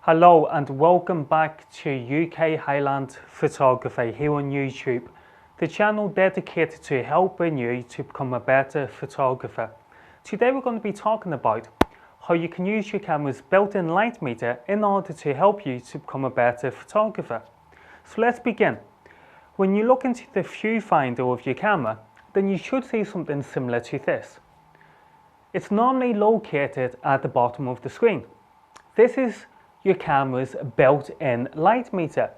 Hello and welcome back to UK Highland Photography here on YouTube, the channel dedicated to helping you to become a better photographer. Today we're going to be talking about how you can use your camera's built-in light meter in order to help you to become a better photographer. So let's begin. When you look into the viewfinder of your camera, then you should see something similar to this. It's normally located at the bottom of the screen. This is your camera's built-in light meter.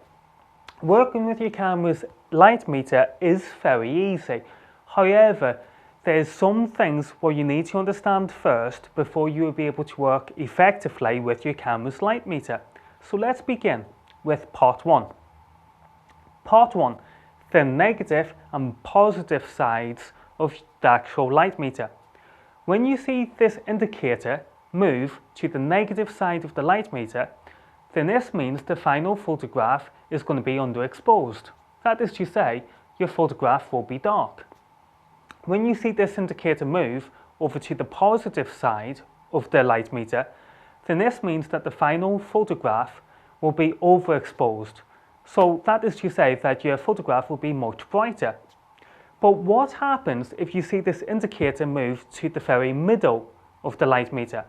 Working with your camera's light meter is very easy. However, there's some things where you need to understand first before you will be able to work effectively with your camera's light meter. So let's begin with part 1. Part 1, the negative and positive sides of the actual light meter. When you see this indicator move to the negative side of the light meter, then this means the final photograph is going to be underexposed. That is to say, your photograph will be dark. When you see this indicator move over to the positive side of the light meter, then this means that the final photograph will be overexposed. So that is to say that your photograph will be much brighter. But what happens if you see this indicator move to the very middle of the light meter?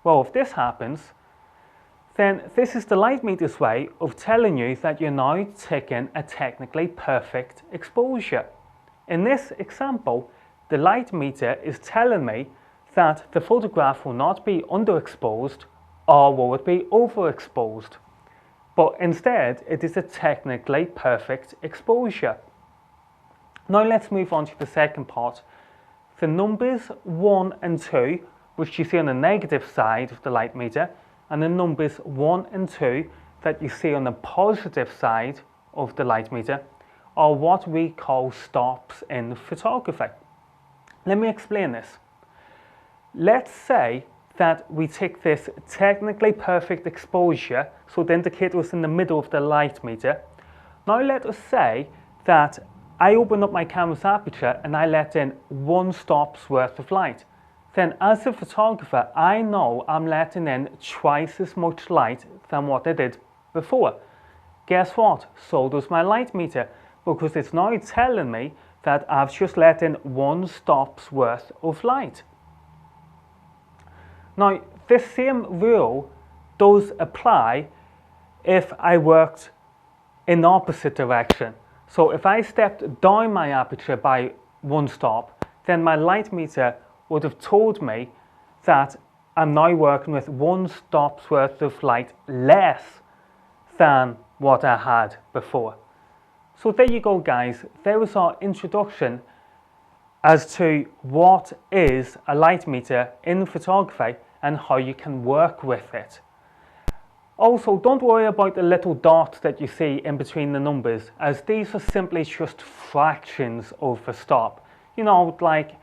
Well, if this happens, then this is the light meter's way of telling you that you're now taking a technically perfect exposure. In this example, the light meter is telling me that the photograph will not be underexposed or will it be overexposed. But instead, it is a technically perfect exposure. Now let's move on to the second part. The numbers 1 and 2, which you see on the negative side of the light meter, and the numbers 1 and 2 that you see on the positive side of the light meter are what we call stops in photography. Let me explain this. Let's say that we take this technically perfect exposure, so the indicator is in the middle of the light meter. Now let us say that I open up my camera's aperture and I let in 1 stop's worth of light. Then as a photographer, I know I'm letting in twice as much light than what I did before. Guess what? So does my light meter, because it's now telling me that I've just let in 1 stop's worth of light. Now, this same rule does apply if I worked in the opposite direction. So if I stepped down my aperture by 1 stop, then my light meter would have told me that I'm now working with 1 stop's worth of light less than what I had before. So there you go, guys. There was our introduction as to what is a light meter in photography and how you can work with it. Also, don't worry about the little dots that you see in between the numbers, as these are simply just fractions of a stop. You know, like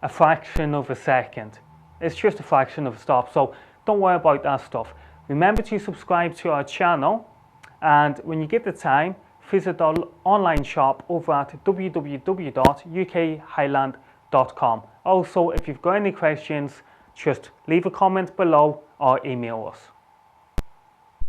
a fraction of a second. It's just a fraction of a stop, so don't worry about that stuff. Remember to subscribe to our channel, and when you get the time, visit our online shop over at www.ukhighland.com. Also, if you've got any questions, just leave a comment below or email us.